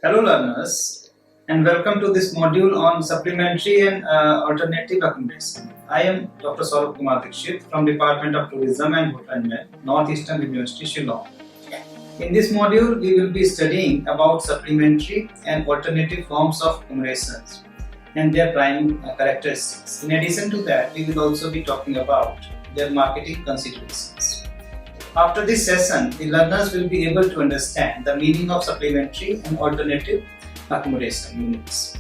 Hello learners and welcome to this module on supplementary and alternative accommodation. I am Dr. Saurabh Kumar Dikshit from Department of Tourism and Hotel Management, Northeastern University, Shillong. In this module, we will be studying about supplementary and alternative forms of accommodations and their prime characteristics. In addition to that, we will also be talking about their marketing considerations. After this session, the learners will be able to understand the meaning of supplementary and alternative accommodation units.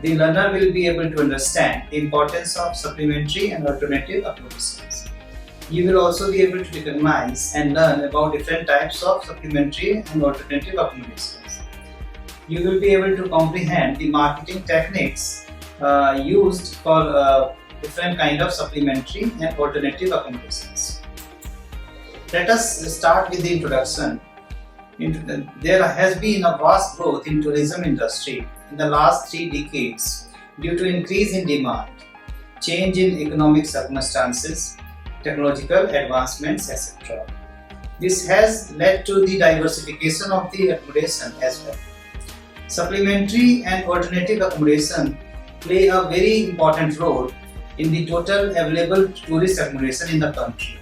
The learner will be able to understand the importance of supplementary and alternative accommodations. You will also be able to recognize and learn about different types of supplementary and alternative accommodations. You will be able to comprehend the marketing techniques used for different kind of supplementary and alternative accommodations. Let us start with the introduction. There has been a vast growth in tourism industry in the last 3 decades due to increase in demand, change in economic circumstances, technological advancements, etc. This has led to the diversification of the accommodation as well. Supplementary and alternative accommodation play a very important role in the total available tourist accommodation in the country.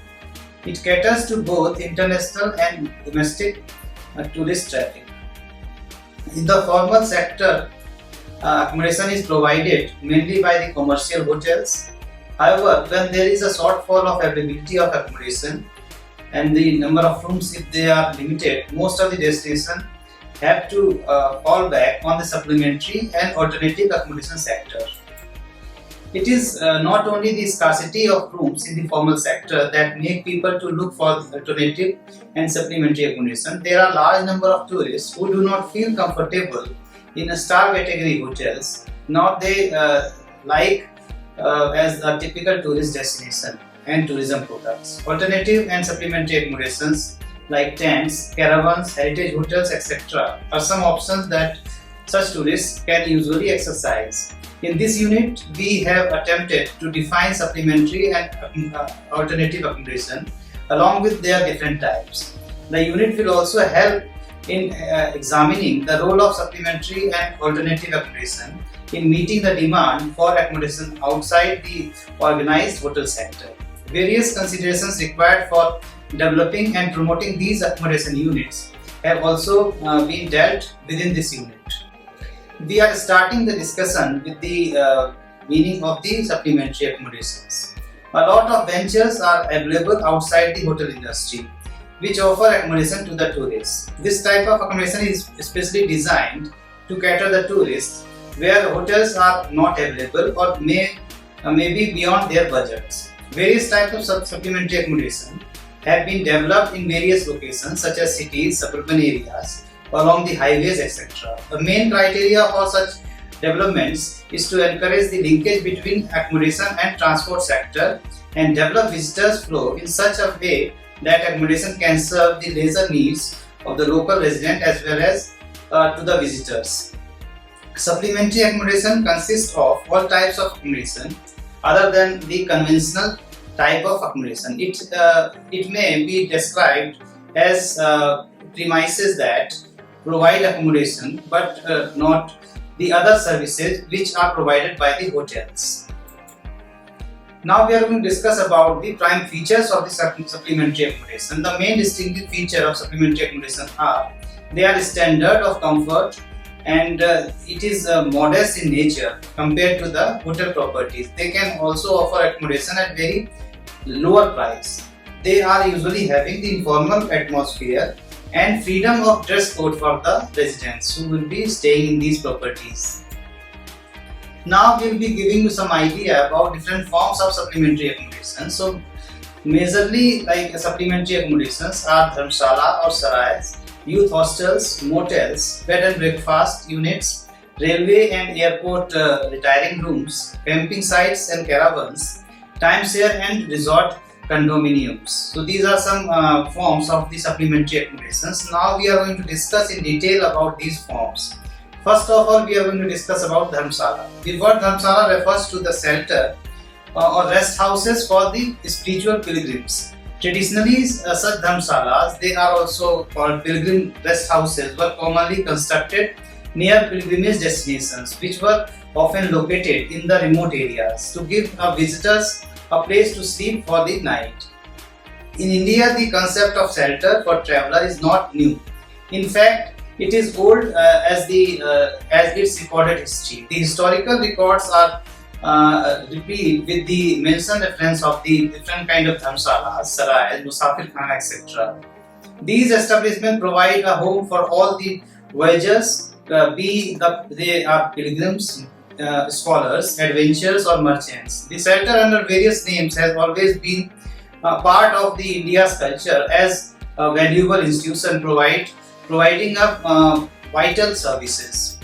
It caters to both international and domestic tourist traffic. In the formal sector, accommodation is provided mainly by the commercial hotels. However, when there is a shortfall of availability of accommodation and the number of rooms if they are limited, most of the destinations have to fall back on the supplementary and alternative accommodation sector. It is not only the scarcity of rooms in the formal sector that make people to look for alternative and supplementary accommodation. There are large number of tourists who do not feel comfortable in a star category hotels, nor they like as a typical tourist destination and tourism products. Alternative and supplementary accommodations like tents, caravans, heritage hotels, etc. are some options that such tourists can usually exercise. In this unit, we have attempted to define supplementary and alternative accommodation along with their different types. The unit will also help in examining the role of supplementary and alternative accommodation in meeting the demand for accommodation outside the organized hotel sector. Various considerations required for developing and promoting these accommodation units have also been dealt within this unit. We are starting the discussion with the meaning of the supplementary accommodations. A lot of ventures are available outside the hotel industry, which offer accommodation to the tourists. This type of accommodation is especially designed to cater the tourists where hotels are not available or may be beyond their budgets. Various types of supplementary accommodation have been developed in various locations such as cities, suburban areas, along the highways, etc. The main criteria for such developments is to encourage the linkage between accommodation and transport sector and develop visitors flow in such a way that accommodation can serve the leisure needs of the local resident as well as to the visitors. Supplementary accommodation consists of all types of accommodation other than the conventional type of accommodation. It may be described as premises that provide accommodation but not the other services which are provided by the hotels. Now we are going to discuss about the prime features of the supplementary accommodation. The main distinctive feature of supplementary accommodation are they are standard of comfort and it is modest in nature compared to the hotel properties. They can also offer accommodation at very lower price. They are usually having the informal atmosphere and freedom of dress code for the residents who will be staying in these properties. Now we will be giving you some idea about different forms of supplementary accommodation. So majorly like supplementary accommodations are dharmshala or sarais, youth hostels, motels, bed and breakfast units, railway and airport retiring rooms, camping sites and caravans, timeshare and resort condominiums. So these are some forms of the supplementary accommodations. Now we are going to discuss in detail about these forms. First of all, we are going to discuss about dharmshala. The word dharmshala refers to the shelter or rest houses for the spiritual pilgrims. Traditionally, such dharmshalas, they are also called pilgrim rest houses, were commonly constructed near pilgrimage destinations, which were often located in the remote areas to give visitors a place to sleep for the night. In India, the concept of shelter for traveler is not new. In fact, it is old as its recorded history. The historical records are replete with the mentioned reference of the different kind of dharmshalas, sarais, musafir khana, etc. These establishments provide a home for all the voyagers, they are pilgrims, scholars, adventurers, or merchants. The shelter under various names has always been part of the India's culture as a valuable institution providing vital services.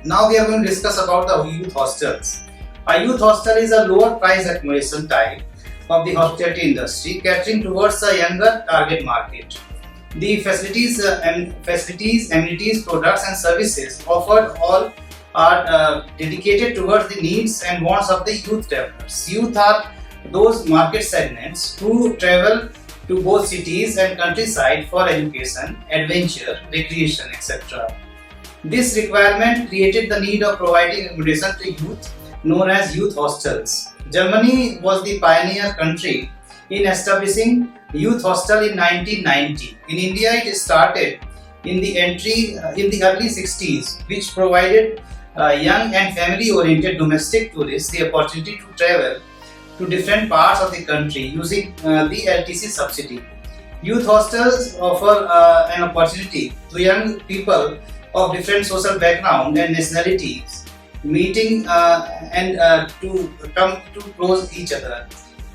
Now we are going to discuss about the youth hostels. A youth hostel is a lower price accommodation type of the hospitality industry catering towards a younger target market. The facilities, amenities, products and services offered all are dedicated towards the needs and wants of the youth travelers. Youth are those market segments who travel to both cities and countryside for education, adventure, recreation, etc. This requirement created the need of providing accommodation to youth known as youth hostels. Germany was the pioneer country in establishing youth hostel in 1990. In India, it started in the early 60s, which provided young and family-oriented domestic tourists the opportunity to travel to different parts of the country using the LTC subsidy. Youth hostels offer an opportunity to young people of different social background and nationalities meeting and to come to close each other.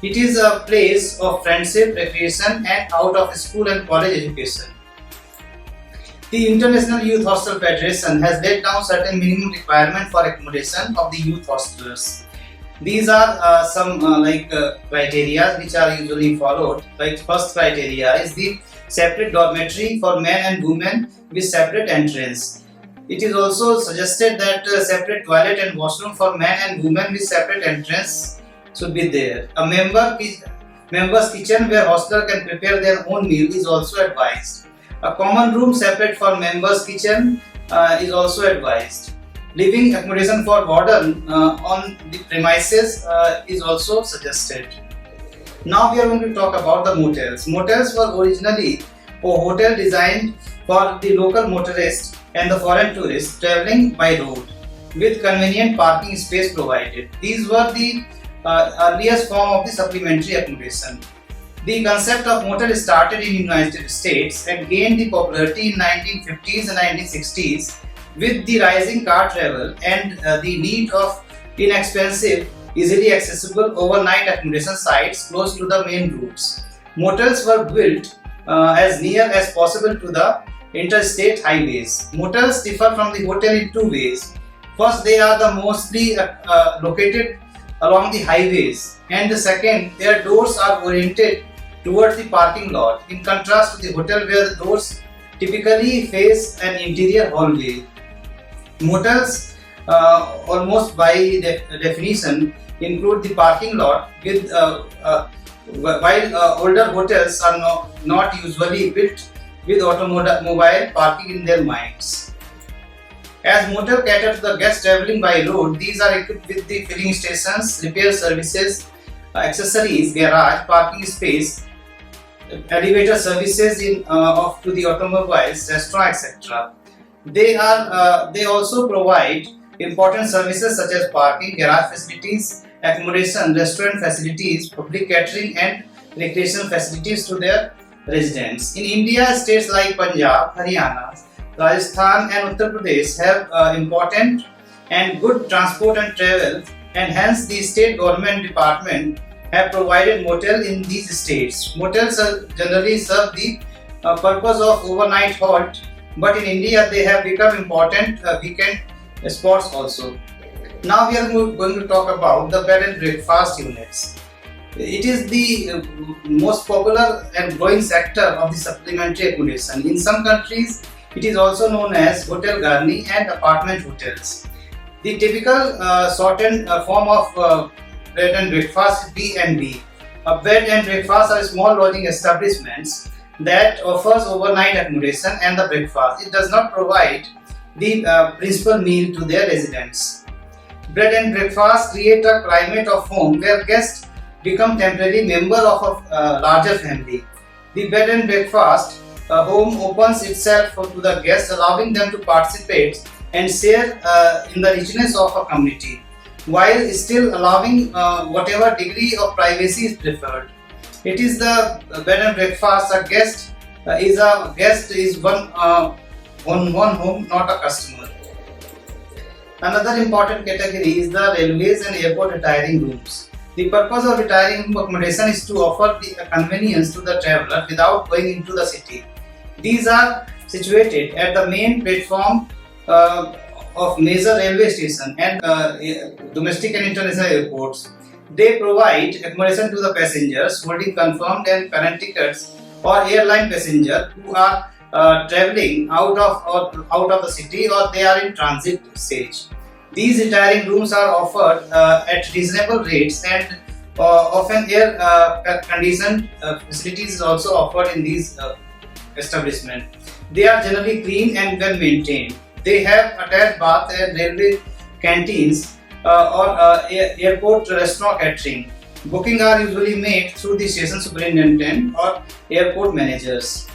It is a place of friendship, recreation and out of school and college education. The International Youth Hostel Federation has laid down certain minimum requirements for accommodation of the youth hostelers. These are some criteria which are usually followed. Like first criteria is the separate dormitory for men and women with separate entrance. It is also suggested that separate toilet and washroom for men and women with separate entrance should be there. A member's kitchen where hostler can prepare their own meal is also advised. A common room separate for members' kitchen is also advised. Living accommodation for warden on the premises is also suggested. Now we are going to talk about the motels. Motels were originally a hotel designed for the local motorists and the foreign tourists traveling by road, with convenient parking space provided. These were the earliest form of the supplementary accommodation. The concept of motel started in the United States and gained the popularity in 1950s and 1960s with the rising car travel and the need of inexpensive, easily accessible overnight accommodation sites close to the main routes. Motels were built as near as possible to the interstate highways. Motels differ from the hotel in two ways. First, they are the mostly located along the highways, and the second, their doors are oriented towards the parking lot, in contrast to the hotel where the doors typically face an interior hallway. Motels, almost by definition, include the parking lot, with while older hotels are not usually built with automobile parking in their minds. As motel cater to the guests traveling by road, these are equipped with the filling stations, repair services, accessories, garage, parking space, elevator services to the automobiles, restaurant, etc. They also provide important services such as parking, garage facilities, accommodation, restaurant facilities, public catering and recreation facilities to their residents. In India, states like Punjab, Haryana, Rajasthan and Uttar Pradesh have important and good transport and travel, and hence the state government department have provided motel in these states. Motels generally serve the purpose of overnight halt, but in India they have become important weekend spots also. Now we are going to talk about the bed and breakfast units. It is the most popular and growing sector of the supplementary accommodation. In some countries, it is also known as hotel garni and apartment hotels. The typical shortened form of bed and breakfast is B&B. A bed and breakfast are small lodging establishments that offers overnight accommodation and the breakfast. It does not provide the principal meal to their residents. Bread and breakfast create a climate of home where guests become temporary members of a larger family. The bed and breakfast home opens itself to the guests, allowing them to participate and share in the richness of a community, while still allowing whatever degree of privacy is preferred. It is the bed and breakfast. A guest is one one home, not a customer. Another important category is the railways and airport retiring rooms. The purpose of retiring room accommodation is to offer the convenience to the traveller without going into the city. These are situated at the main platform of major railway station and domestic and international airports. They provide accommodation to the passengers holding confirmed and current tickets or airline passengers who are traveling out of the city or they are in transit stage. These retiring rooms are offered at reasonable rates and often air conditioned facilities is also offered in these establishments. They are generally clean and well maintained. They have attached bath and railway canteens or airport restaurant catering. Booking are usually made through the station superintendent or airport managers.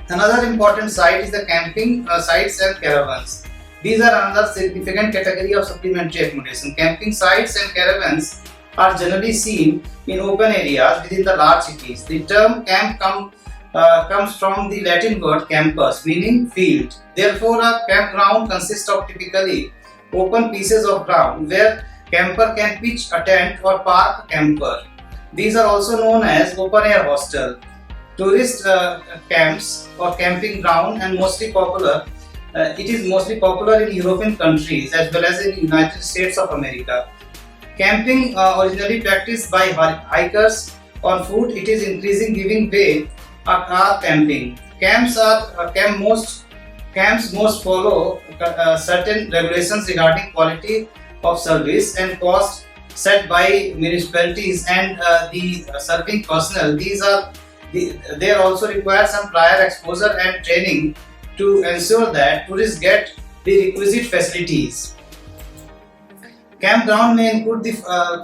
Another important site is the camping sites and caravans. These are another significant category of supplementary accommodation. Camping sites and caravans are generally seen in open areas within the large cities. The term camp comes from the Latin word campus, meaning field. Therefore, a campground consists of typically open pieces of ground where camper can pitch a tent or park a camper. These are also known as open air hostel. Tourist camps or camping ground and mostly popular. It is mostly popular in European countries as well as in the United States of America. Camping originally practiced by hikers on foot, it is increasing giving way are camping. Camps most follow certain regulations regarding quality of service and cost set by municipalities and the serving personnel. They also require some prior exposure and training to ensure that tourists get the requisite facilities. Campground may include the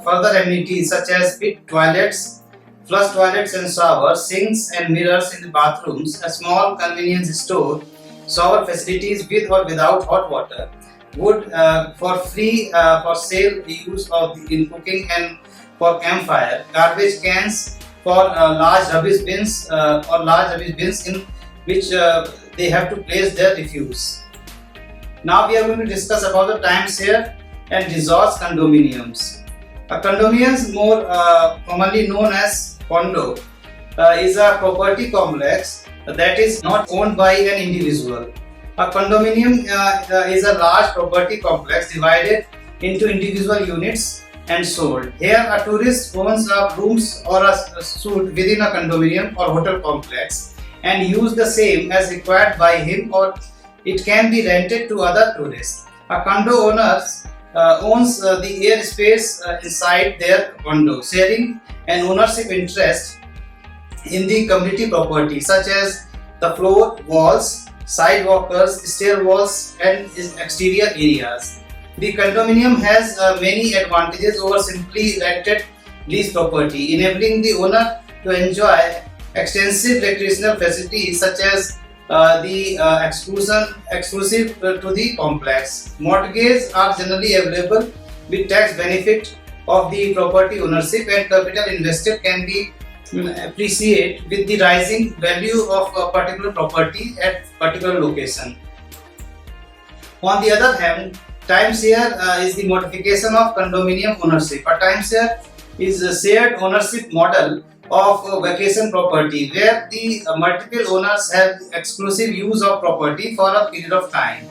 further amenities such as pit toilets, flush toilets and showers, sinks and mirrors in the bathrooms, a small convenience store, shower facilities with or without hot water, wood for free for sale use in cooking and for campfire, garbage cans for large rubbish bins in which they have to place their refuse. Now we are going to discuss about the timeshare and resorts condominiums. A condominium, more commonly known as condo, is a property complex that is not owned by an individual. A condominium is a large property complex divided into individual units and sold. Here, a tourist owns rooms or a suite within a condominium or hotel complex and use the same as required by him, or it can be rented to other tourists. A condo owns the airspace inside their condo, sharing an ownership interest in the community property such as the floor, walls, sidewalkers, stair walls and exterior areas. The condominium has many advantages over simply rented lease property, enabling the owner to enjoy extensive recreational facilities such as the exclusive to the complex. Mortgages are generally available with tax benefit of the property ownership, and capital invested can be appreciate with the rising value of a particular property at particular location. On the other hand, timeshare is the modification of condominium ownership. A timeshare is a shared ownership model of vacation property where the multiple owners have exclusive use of property for a period of time.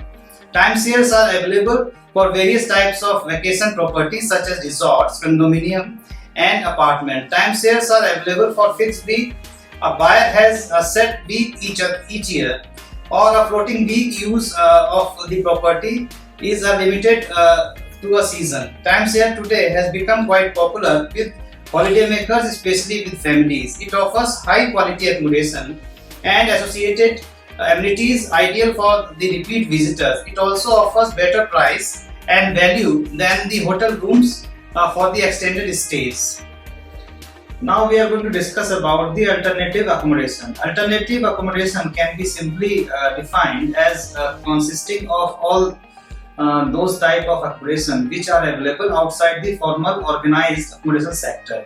Timeshares are available for various types of vacation properties such as resorts, condominium and apartment. Timeshares are available for fixed week. A buyer has a set week each year, or a floating week use of the property is limited to a season. Timeshare today has become quite popular with holidaymakers, especially with families. It offers high quality accommodation and associated amenities ideal for the repeat visitors. It also offers better price and value than the hotel rooms for the extended stays. Now we are going to discuss about the alternative accommodation. Alternative accommodation can be simply defined as consisting of all those type of accommodation which are available outside the formal organized accommodation sector.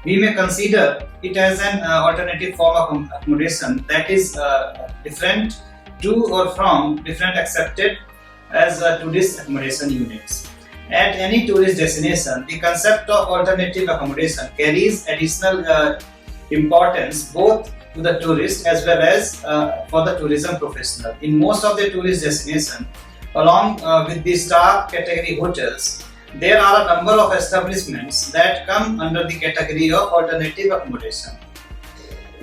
We may consider it as an alternative form of accommodation that is different to or from different accepted as tourist accommodation units. At any tourist destination, the concept of alternative accommodation carries additional importance both to the tourist as well as for the tourism professional. In most of the tourist destinations, along with the star category hotels, there are a number of establishments that come under the category of alternative accommodation.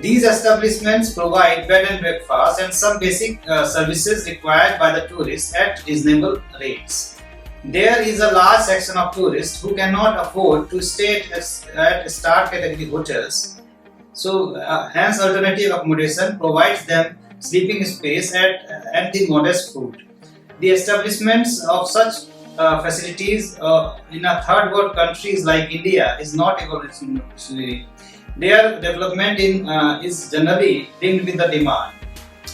These establishments provide bed and breakfast and some basic services required by the tourists at reasonable rates. There is a large section of tourists who cannot afford to stay at star category hotels. So, hence alternative accommodation provides them sleeping space and the modest food. The establishments of such facilities in a third world countries like India is not evolutionary. Their development is generally linked with the demand.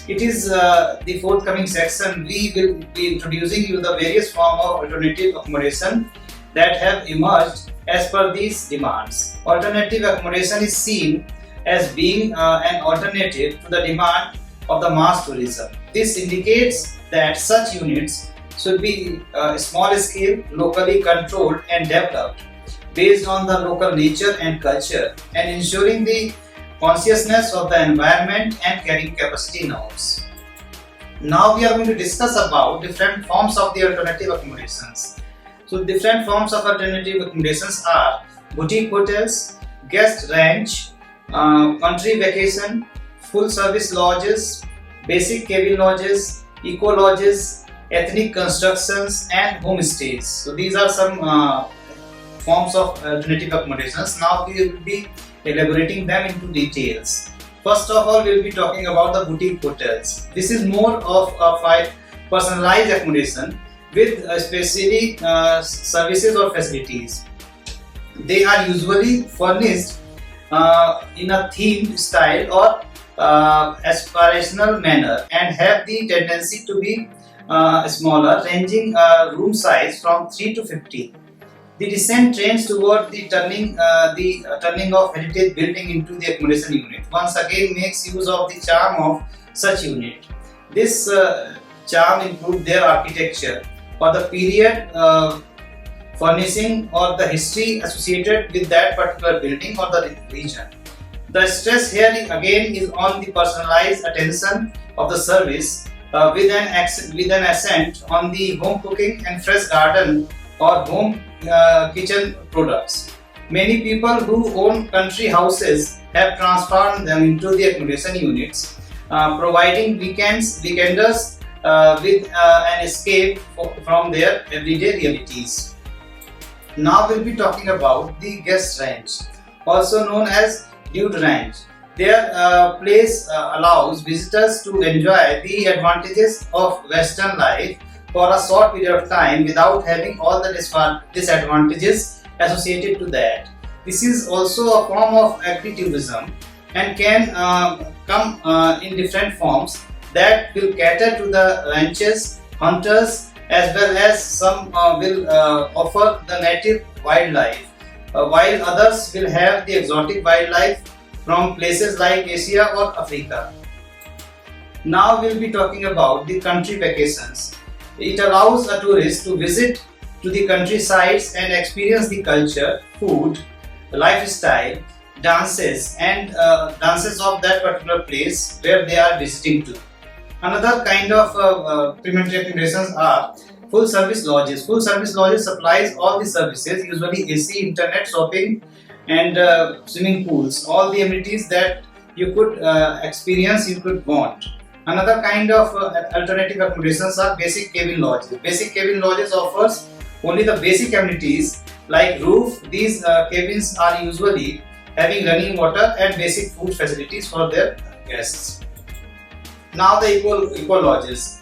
It is the forthcoming section we will be introducing you the various forms of alternative accommodation that have emerged as per these demands. Alternative accommodation is seen as being an alternative to the demand of the mass tourism. This indicates that such units should be small scale, locally controlled and developed based on the local nature and culture and ensuring the consciousness of the environment and carrying capacity norms. Now we are going to discuss about different forms of the alternative accommodations. So different forms of alternative accommodations are boutique hotels, guest ranch, country vacation, full service lodges, basic cabin lodges, eco lodges, ethnic constructions and homestays. So these are some forms of alternative accommodations. Now we will be elaborating them into details. First of all, we will be talking about the boutique hotels. This is more of a personalized accommodation with specific services or facilities. They are usually furnished in a themed style or aspirational manner and have the tendency to be smaller, ranging room size from 3 to 50. The descent trends toward the turning of heritage building into the accommodation unit once again makes use of the charm of such unit. This charm includes their architecture or the period furnishing or the history associated with that particular building or the region. The stress here again is on the personalized attention of the service with an accent on the home cooking and fresh garden or home kitchen products. Many people who own country houses have transformed them into the accommodation units, providing weekenders with an escape from their everyday realities. Now we'll be talking about the guest ranch, also known as dude ranch. Their place allows visitors to enjoy the advantages of Western life for a short period of time without having all the disadvantages associated to that. This is also a form of agritourism and can come in different forms that will cater to the ranchers, hunters, as well as some will offer the native wildlife, while others will have the exotic wildlife from places like Asia or Africa. Now we'll be talking about the country vacations. It allows a tourist to visit to the countrysides and experience the culture, food, lifestyle, dances and dances of that particular place where they are visiting to. Another kind of supplementary accommodations are full service lodges. Full service lodges supplies all the services, usually AC, internet, shopping and swimming pools, all the amenities that you could experience, you could want. Another kind of alternative accommodations are basic cabin lodges. Basic cabin lodges offers only the basic amenities like roof. These cabins are usually having running water and basic food facilities for their guests. Now the eco lodges.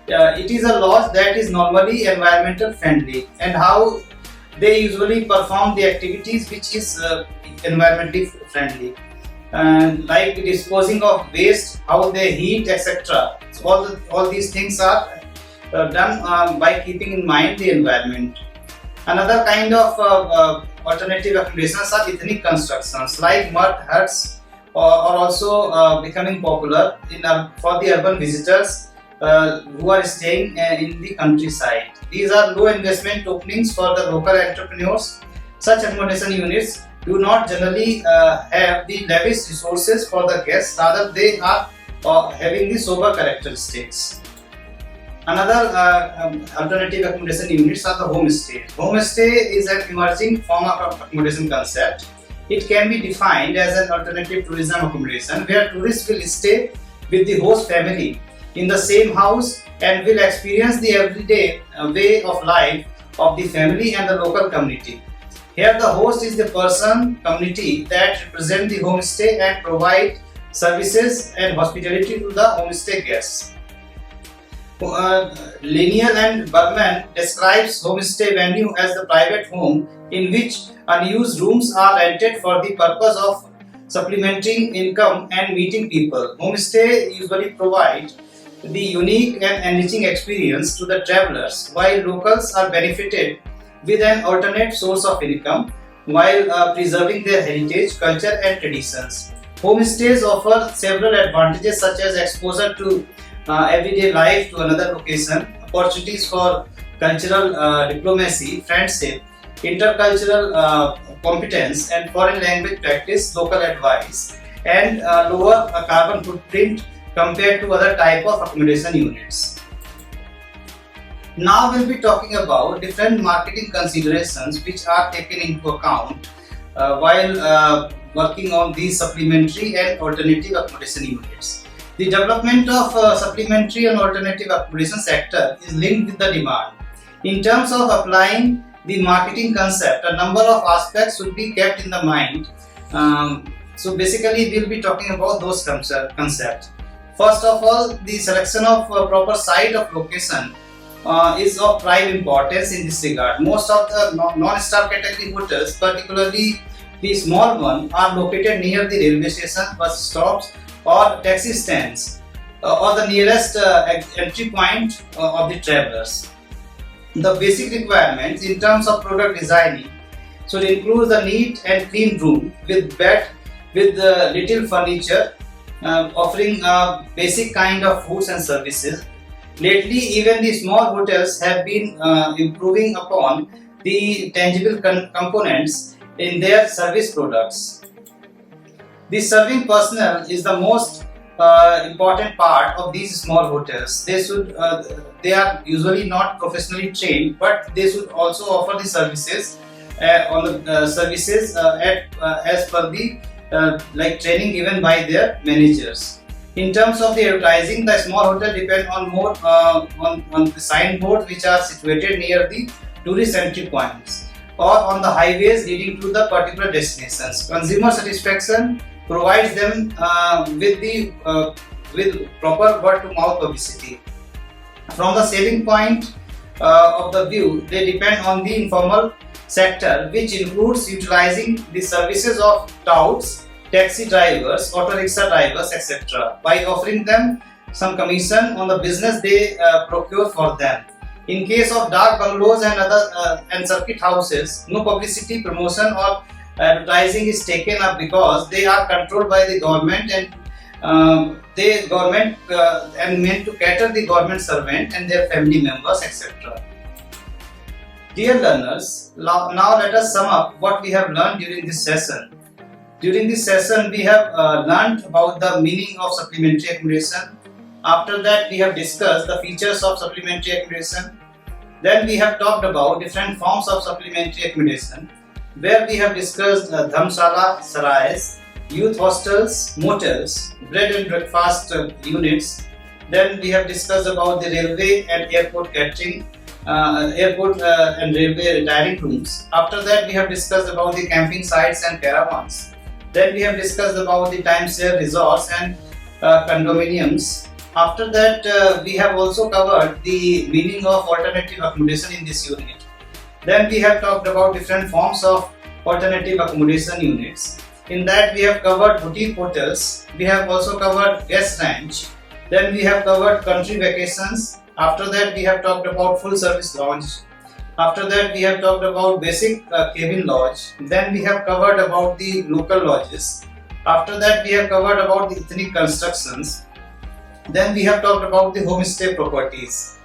It is a lodge that is normally environmental friendly, and how they usually perform the activities which is environmentally friendly, and like disposing of waste, how they heat, etc. So all these things are done by keeping in mind the environment. Another kind of alternative accommodations are ethnic constructions like mud huts, are also becoming popular for the urban visitors who are staying in the countryside. These are low investment openings for the local entrepreneurs. Such accommodation units do not generally have the lavish resources for the guests, rather they are having the sober characteristics. Another alternative accommodation units are the homestay. Homestay is an emerging form of accommodation concept. It can be defined as an alternative tourism accommodation where tourists will stay with the host family in the same house and will experience the everyday way of life of the family and the local community. Here the host is the person community that represent the homestay and provide services and hospitality to the homestay guests. Lineal and Bergman describes homestay venue as the private home in which unused rooms are rented for the purpose of supplementing income and meeting people. Homestay usually provide the unique and enriching experience to the travelers, while locals are benefited with an alternate source of income while preserving their heritage, culture and traditions. Homestays offer several advantages such as exposure to everyday life to another location, opportunities for cultural diplomacy, friendship, intercultural competence and foreign language practice, local advice, and lower carbon footprint compared to other type of accommodation units. Now we'll be talking about different marketing considerations which are taken into account while working on these supplementary and alternative accommodation units. The development of supplementary and alternative accommodation sector is linked with the demand. In terms of applying the marketing concept, a number of aspects should be kept in the mind. So basically we'll be talking about those concepts. First of all, the selection of a proper site of location is of prime importance in this regard. Most of the non-star category hotels, particularly the small ones, are located near the railway station, bus stops or taxi stands or the nearest entry point of the travelers. The basic requirements in terms of product designing should include the neat and clean room with bed with little furniture, offering a basic kind of foods and services. Lately, even the small hotels have been improving upon the tangible components in their service products. The serving personnel is the most important part of these small hotels. They are usually not professionally trained, but they should also offer the services as per the like training given by their managers. In terms of the advertising, the small hotel depend on more on the signboards which are situated near the tourist entry points or on the highways leading to the particular destinations. Consumer satisfaction provides them with proper word-to-mouth publicity. From the selling point of the view, they depend on the informal sector, which includes utilizing the services of touts, taxi drivers, auto rickshaw drivers, etc. by offering them some commission on the business they procure for them. In case of dark bungalows and other and circuit houses, no publicity, promotion or advertising is taken up because they are controlled by the government and meant to cater the government servant and their family members, etc. Dear learners, now let us sum up what we have learned during this session. During this session, we have learned about the meaning of supplementary accommodation. After that, we have discussed the features of supplementary accommodation. Then we have talked about different forms of supplementary accommodation, where we have discussed dhamshala, sarais, youth hostels, motels, bread and breakfast units. Then we have discussed about the railway and airport catering, and railway retiring rooms. After that, we have discussed about the camping sites and caravans. Then we have discussed about the timeshare resorts and condominiums. After that, we have also covered the meaning of alternative accommodation in this unit. Then we have talked about different forms of alternative accommodation units. In that we have covered boutique hotels, we have also covered guest ranch, then we have covered country vacations, after that we have talked about full service lounge, after that we have talked about basic cabin lodge, then we have covered about the local lodges, after that we have covered about the ethnic constructions, then we have talked about the homestay properties.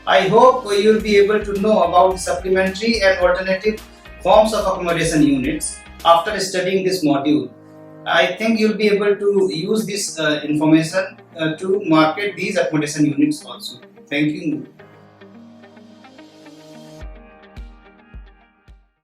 I hope you will be able to know about the supplementary and alternative forms of accommodation units after studying this module. I think you will be able to use this information to market these accommodation units also. Thank you.